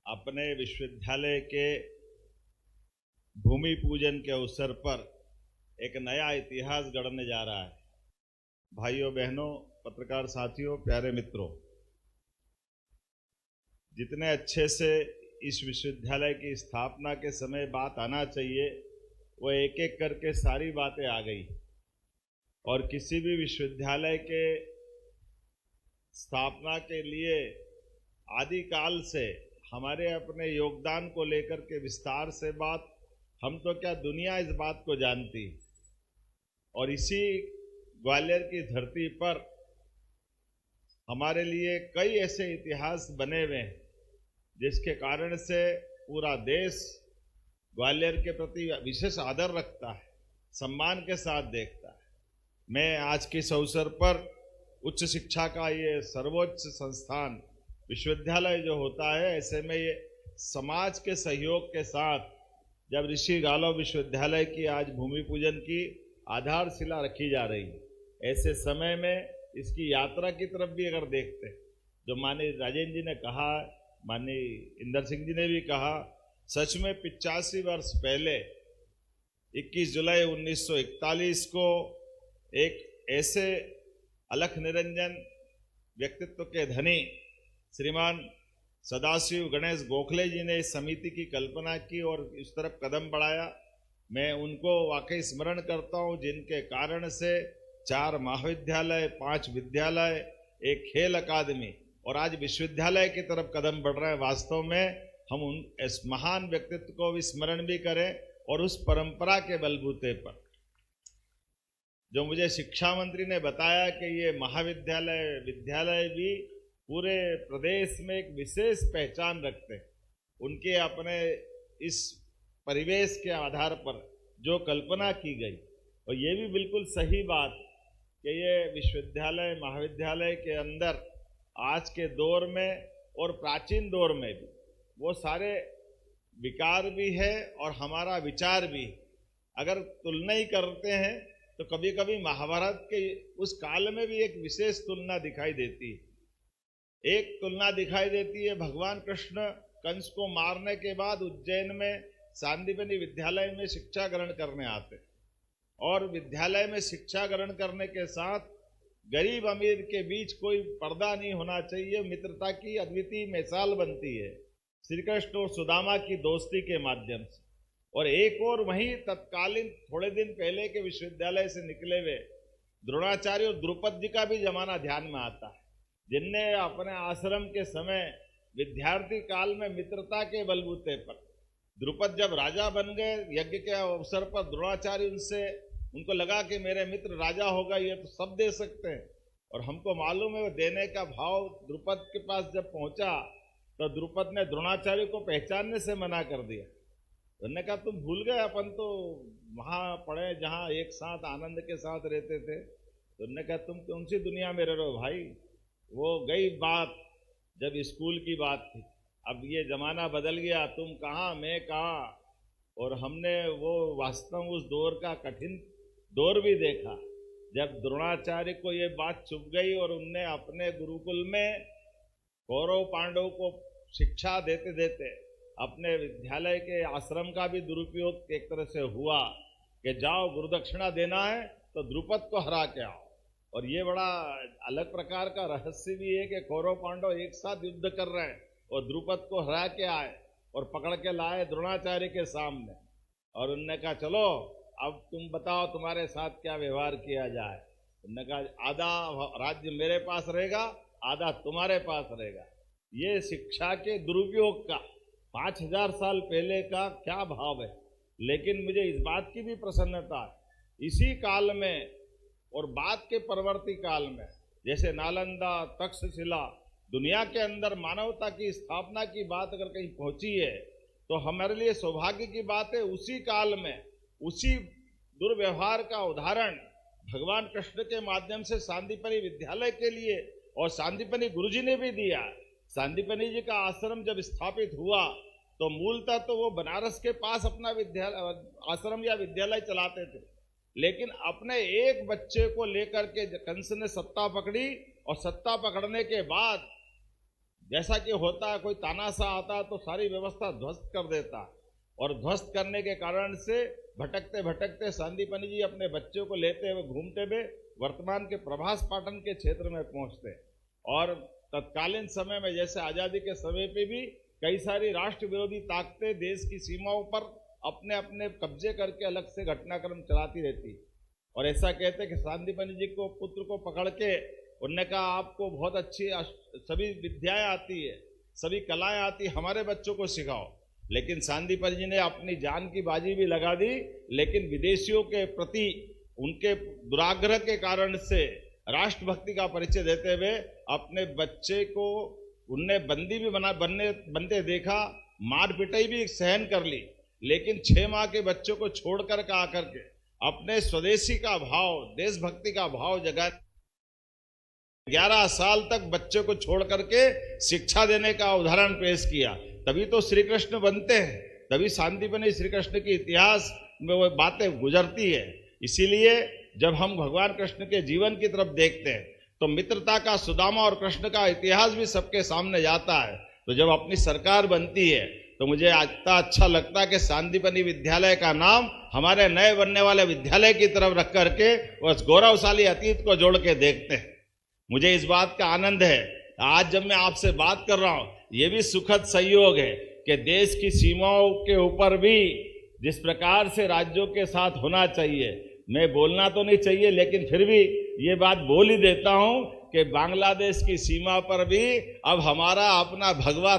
अपने विश्वविद्यालय के भूमि पूजन के अवसर पर एक नया इतिहास गढ़ने जा रहा है। भाइयों बहनों, पत्रकार साथियों, प्यारे मित्रों, जितने अच्छे से इस विश्वविद्यालय की स्थापना के समय बात आना चाहिए वो एक एक करके सारी बातें आ गई। और किसी भी विश्वविद्यालय के स्थापना के लिए आदिकाल से हमारे अपने योगदान को लेकर के विस्तार से बात, हम तो क्या दुनिया इस बात को जानती। और इसी ग्वालियर की धरती पर हमारे लिए कई ऐसे इतिहास बने हुए हैं जिसके कारण से पूरा देश ग्वालियर के प्रति विशेष आदर रखता है, सम्मान के साथ देखता है। मैं आज के इस अवसर पर उच्च शिक्षा का ये सर्वोच्च संस्थान विश्वविद्यालय जो होता है, ऐसे में ये समाज के सहयोग के साथ जब ऋषि गालव विश्वविद्यालय की आज भूमि पूजन की आधारशिला रखी जा रही है, ऐसे समय में इसकी यात्रा की तरफ भी अगर देखते हैं, जो माननीय राजेंद्र जी ने कहा, माननीय इंदर सिंह जी ने भी कहा, सच में 85 वर्ष पहले 21 जुलाई 1941 को एक ऐसे अलख निरंजन व्यक्तित्व के धनी श्रीमान सदाशिव गणेश गोखले जी ने इस समिति की कल्पना की और इस तरफ कदम बढ़ाया। मैं उनको वाकई स्मरण करता हूं, जिनके कारण से 4 महाविद्यालय, 5 विद्यालय, एक खेल अकादमी और आज विश्वविद्यालय की तरफ कदम बढ़ रहे हैं। वास्तव में हम उन इस महान व्यक्तित्व को भी स्मरण भी करें और उस परंपरा के बलबूते पर जो मुझे शिक्षा मंत्री ने बताया कि ये महाविद्यालय विद्यालय भी पूरे प्रदेश में एक विशेष पहचान रखते हैं। उनके अपने इस परिवेश के आधार पर जो कल्पना की गई, और ये भी बिल्कुल सही बात कि ये विश्वविद्यालय महाविद्यालय के अंदर आज के दौर में और प्राचीन दौर में भी वो सारे विकार भी है और हमारा विचार भी। अगर तुलना ही करते हैं तो कभी कभी महाभारत के उस काल में भी एक विशेष तुलना दिखाई देती है। एक तुलना दिखाई देती है, भगवान कृष्ण कंस को मारने के बाद उज्जैन में सांदीपनि विद्यालय में शिक्षा ग्रहण करने आते, और विद्यालय में शिक्षा ग्रहण करने के साथ गरीब अमीर के बीच कोई पर्दा नहीं होना चाहिए, मित्रता की अद्वितीय मिसाल बनती है श्री कृष्ण और सुदामा की दोस्ती के माध्यम से। और एक और वहीं तत्कालीन थोड़े दिन पहले के विश्वविद्यालय से निकले हुए द्रोणाचार्य और द्रुपद जी का भी जमाना ध्यान में आता है, जिनने अपने आश्रम के समय विद्यार्थी काल में मित्रता के बलबूते पर, द्रुपद जब राजा बन गए यज्ञ के अवसर पर, द्रोणाचार्य उनको लगा कि मेरे मित्र राजा होगा, ये तो सब दे सकते हैं। और हमको मालूम है वो देने का भाव द्रुपद के पास जब पहुंचा तो द्रुपद ने द्रोणाचार्य को पहचानने से मना कर दिया। उन्होंने कहा तुम भूल गए, अपन तो वहां पढ़े जहां एक साथ आनंद के साथ रहते थे। तो उन्होंने कहा तुम कौन सी दुनिया में रह रहे हो भाई, वो गई बात जब स्कूल की बात थी। अब ये जमाना बदल गया, तुम कहाँ मैं कहाँ। और हमने वो वास्तव उस दौर का कठिन दौर भी देखा जब द्रोणाचार्य को ये बात चुभ गई और उनने अपने गुरुकुल में कौरव पांडव को शिक्षा देते देते अपने विद्यालय के आश्रम का भी दुरुपयोग एक तरह से हुआ कि जाओ गुरुदक्षिणा देना है तो द्रुपद को हरा के आओ। और ये बड़ा अलग प्रकार का रहस्य भी है कि कौरव पांडव एक साथ युद्ध कर रहे हैं और द्रुपद को हरा के आए और पकड़ के लाए द्रोणाचार्य के सामने। और उनने कहा चलो अब तुम बताओ तुम्हारे साथ क्या व्यवहार किया जाए। उन्होंने कहा आधा राज्य मेरे पास रहेगा, आधा तुम्हारे पास रहेगा। ये शिक्षा के दुरुपयोग का 5000 साल पहले का क्या भाव है। लेकिन मुझे इस बात की भी प्रसन्नता है इसी काल में और बाद के परवर्ती काल में, जैसे नालंदा तक्षशिला, दुनिया के अंदर मानवता की स्थापना की बात अगर कहीं पहुंची है तो हमारे लिए सौभाग्य की बात है। उसी काल में उसी दुर्व्यवहार का उदाहरण भगवान कृष्ण के माध्यम से सांदीपनि विद्यालय के लिए और सांदीपनि गुरुजी ने भी दिया। सांदीपनि जी का आश्रम जब स्थापित हुआ तो मूलतः तो वो बनारस के पास अपना विद्यालय आश्रम या विद्यालय चलाते थे, लेकिन अपने एक बच्चे को लेकर के कंस ने सत्ता पकड़ी और सत्ता पकड़ने के बाद जैसा कि होता है, कोई तानाशाह आता है तो सारी व्यवस्था ध्वस्त कर देता है, और ध्वस्त करने के कारण से भटकते भटकते सांदीपनि जी अपने बच्चों को लेते हुए घूमते हुए वर्तमान के प्रभास पाटन के क्षेत्र में पहुंचते, और तत्कालीन समय में जैसे आज़ादी के समय पे भी कई सारी राष्ट्र विरोधी ताकतें देश की सीमाओं पर अपने अपने कब्जे करके अलग से घटनाक्रम चलाती रहती, और ऐसा कहते कि सांदीपनि जी को पुत्र को पकड़ के उन्होंने कहा आपको बहुत अच्छी सभी विद्याएं आती है, सभी कलाएं आती, हमारे बच्चों को सिखाओ। लेकिन सांदीपनि जी ने अपनी जान की बाजी भी लगा दी, लेकिन विदेशियों के प्रति उनके दुराग्रह के कारण से राष्ट्रभक्ति का परिचय देते हुए अपने बच्चे को उनने बंदी भी बनते देखा, मार पिटाई भी सहन कर ली, लेकिन 6 माह के बच्चों को छोड़कर का आकर के अपने स्वदेशी का भाव, देशभक्ति का भाव जगा, 11 साल तक बच्चों को छोड़ करके शिक्षा देने का उदाहरण पेश किया। तभी तो श्री कृष्ण बनते हैं, तभी सांदीपनि श्री कृष्ण के इतिहास में वो बातें गुजरती है। इसीलिए जब हम भगवान कृष्ण के जीवन की तरफ देखते हैं तो मित्रता का, सुदामा और कृष्ण का इतिहास भी सबके सामने जाता है। तो जब अपनी सरकार बनती है तो मुझे इतना अच्छा लगता है कि सांदीपनि विद्यालय का नाम हमारे नए बनने वाले विद्यालय की तरफ रख करके उस गौरवशाली अतीत को जोड़ के देखते हैं। मुझे इस बात का आनंद है, आज जब मैं आपसे बात कर रहा हूं, ये भी सुखद संयोग है कि देश की सीमाओं के ऊपर भी जिस प्रकार से राज्यों के साथ होना चाहिए, मैं बोलना तो नहीं चाहिए लेकिन फिर भी ये बात बोल ही देता हूं कि बांग्लादेश की सीमा पर भी अब हमारा अपना भगवा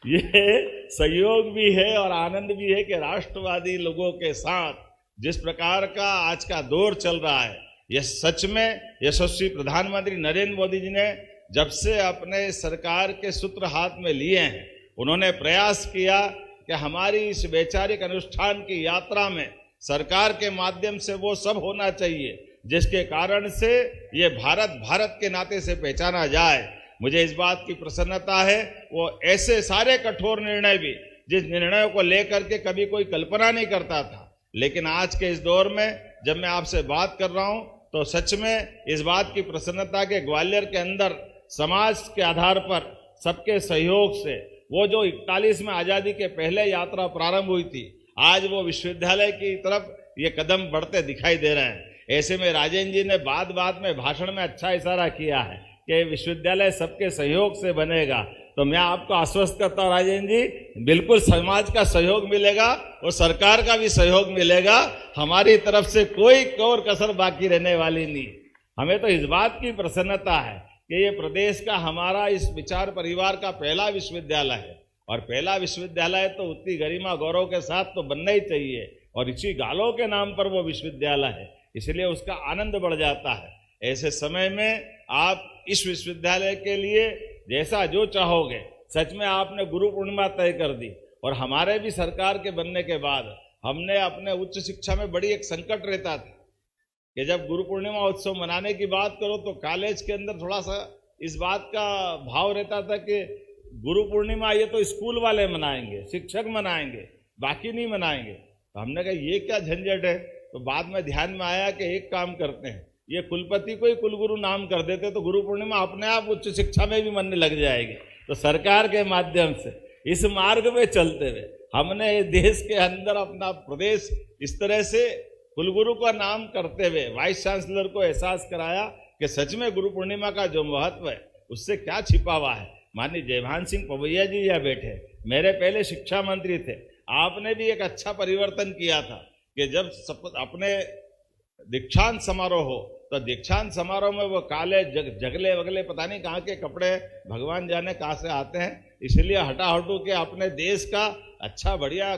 ये संयोग भी है और आनंद भी है कि राष्ट्रवादी लोगों के साथ जिस प्रकार का आज का दौर चल रहा है, यह सच में यशस्वी प्रधानमंत्री नरेंद्र मोदी जी ने जब से अपने सरकार के सूत्र हाथ में लिए हैं, उन्होंने प्रयास किया कि हमारी इस वैचारिक अनुष्ठान की यात्रा में सरकार के माध्यम से वो सब होना चाहिए जिसके कारण से ये भारत भारत के नाते से पहचाना जाए। मुझे इस बात की प्रसन्नता है, वो ऐसे सारे कठोर निर्णय भी जिस निर्णयों को लेकर के कभी कोई कल्पना नहीं करता था, लेकिन आज के इस दौर में जब मैं आपसे बात कर रहा हूं तो सच में इस बात की प्रसन्नता के ग्वालियर के अंदर समाज के आधार पर सबके सहयोग से वो जो 41 में आज़ादी के पहले यात्रा प्रारंभ हुई थी, आज वो विश्वविद्यालय की तरफ ये कदम बढ़ते दिखाई दे रहे हैं। ऐसे में राजेंद्र जी ने बात में भाषण में अच्छा इशारा किया है कि विश्वविद्यालय सबके सहयोग से बनेगा, तो मैं आपको आश्वस्त करता हूँ राजेंद्र जी, बिल्कुल समाज का सहयोग मिलेगा और सरकार का भी सहयोग मिलेगा। हमारी तरफ से कोई और कसर बाकी रहने वाली नहीं। हमें तो इस बात की प्रसन्नता है कि ये प्रदेश का हमारा इस विचार परिवार का पहला विश्वविद्यालय है, और पहला विश्वविद्यालय तो उतनी गरिमा गौरव के साथ तो बनना ही चाहिए, और इसी गालों के नाम पर वो विश्वविद्यालय है, इसलिए उसका आनंद बढ़ जाता है। ऐसे समय में आप इस विश्वविद्यालय के लिए जैसा जो चाहोगे, सच में आपने गुरु पूर्णिमा तय कर दी, और हमारे भी सरकार के बनने के बाद हमने अपने उच्च शिक्षा में बड़ी एक संकट रहता था कि जब गुरु पूर्णिमा उत्सव मनाने की बात करो तो कॉलेज के अंदर थोड़ा सा इस बात का भाव रहता था कि गुरु पूर्णिमा ये तो स्कूल वाले मनाएंगे, शिक्षक मनाएंगे, बाकी नहीं मनाएंगे। तो हमने कहा ये क्या झंझट है, तो बाद में ध्यान में आया कि एक काम करते हैं, ये कुलपति को ही कुलगुरु नाम कर देते तो गुरु पूर्णिमा अपने आप उच्च शिक्षा में भी मनने लग जाएगी। तो सरकार के माध्यम से इस मार्ग में चलते हुए हमने देश के अंदर अपना प्रदेश इस तरह से कुलगुरु का नाम करते हुए वाइस चांसलर को एहसास कराया कि सच में गुरु पूर्णिमा का जो महत्व है उससे क्या छिपा हुआ है। माननीय जयभान सिंह पवैया जी यहाँ बैठे, मेरे पहले शिक्षा मंत्री थे, आपने भी एक अच्छा परिवर्तन किया था कि जब अपने दीक्षांत समारोह हो तो दीक्षांत समारोह में वो काले जगले वगले पता नहीं कहाँ के कपड़े भगवान जाने कहाँ से आते हैं, इसलिए हटाहटू के अपने देश का अच्छा बढ़िया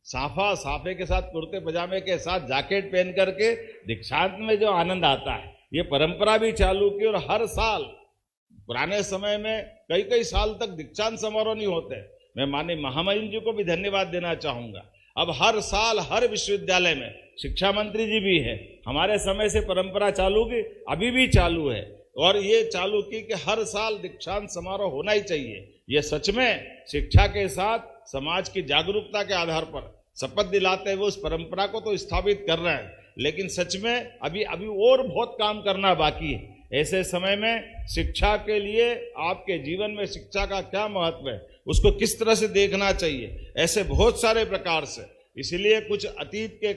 साफे के साथ कुर्ते पजामे के साथ जैकेट पहन करके दीक्षांत में जो आनंद आता है, ये परंपरा भी चालू की। और हर साल पुराने समय में कई कई साल तक दीक्षांत समारोह नहीं होते। मैं माननीय महामहिम जी को भी धन्यवाद देना चाहूँगा। अब हर साल हर विश्वविद्यालय में शिक्षा मंत्री जी भी है, हमारे समय से परंपरा चालू की, अभी भी चालू है, और ये चालू की कि हर साल दीक्षांत समारोह होना ही चाहिए। ये सच में शिक्षा के साथ समाज की जागरूकता के आधार पर शपथ दिलाते हुए उस परंपरा को तो स्थापित कर रहे हैं, लेकिन सच में अभी और बहुत काम करना बाकी है। ऐसे समय में शिक्षा के लिए आपके जीवन में शिक्षा का क्या महत्व है, उसको किस तरह से देखना चाहिए, ऐसे बहुत सारे प्रकार से। इसलिए कुछ अतीत के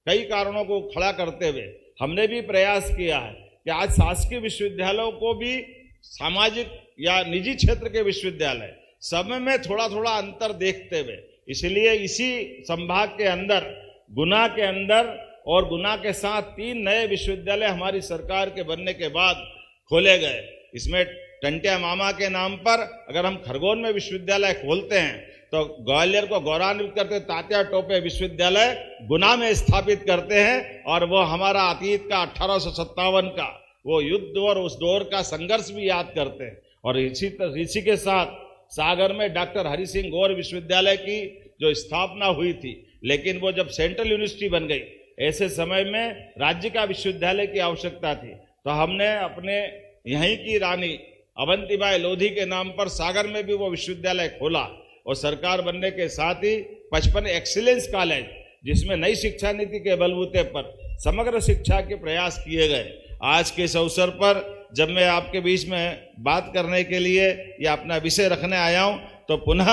कई कारणों को खड़ा करते हुए हमने भी प्रयास किया है कि आज शासकीय विश्वविद्यालयों को भी सामाजिक या निजी क्षेत्र के विश्वविद्यालय सब में थोड़ा थोड़ा अंतर देखते हुए, इसलिए इसी संभाग के अंदर गुना के अंदर और गुना के साथ 3 नए विश्वविद्यालय हमारी सरकार के बनने के बाद खोले गए। इसमें टंटिया मामा के नाम पर अगर हम खरगोन में विश्वविद्यालय खोलते हैं तो ग्वालियर को गौरवान्वित करते तात्या टोपे विश्वविद्यालय गुना में स्थापित करते हैं, और वो हमारा अतीत का 1857 का वो युद्ध और उस दौर का संघर्ष भी याद करते हैं। और इसी के साथ सागर में डॉक्टर हरि सिंह गौर विश्वविद्यालय की जो स्थापना हुई थी, लेकिन वो जब सेंट्रल यूनिवर्सिटी बन गई, ऐसे समय में राज्य का विश्वविद्यालय की आवश्यकता थी, तो हमने अपने यहीं की रानी अवंतीबाई लोधी के नाम पर सागर में भी वो विश्वविद्यालय खोला। और सरकार बनने के साथ ही 55 एक्सीलेंस कॉलेज, जिसमें नई शिक्षा नीति के बलबूते पर समग्र शिक्षा के प्रयास किए गए। आज के इस अवसर पर जब मैं आपके बीच में बात करने के लिए या अपना विषय रखने आया हूं, तो पुनः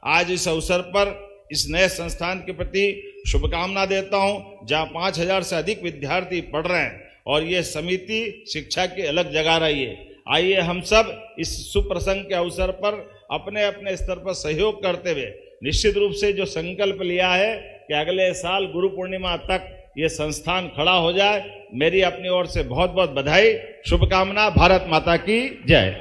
आज इस अवसर पर इस नए संस्थान के प्रति शुभकामना देता हूं, जहां 5000 से अधिक विद्यार्थी पढ़ रहे हैं और ये समिति शिक्षा की अलग जगा रही है। आइए हम सब इस सुप्रसंग के अवसर पर अपने अपने स्तर पर सहयोग करते हुए निश्चित रूप से जो संकल्प लिया है कि अगले साल गुरु पूर्णिमा तक ये संस्थान खड़ा हो जाए, मेरी अपनी ओर से बहुत बहुत बधाई, शुभकामना। भारत माता की जय।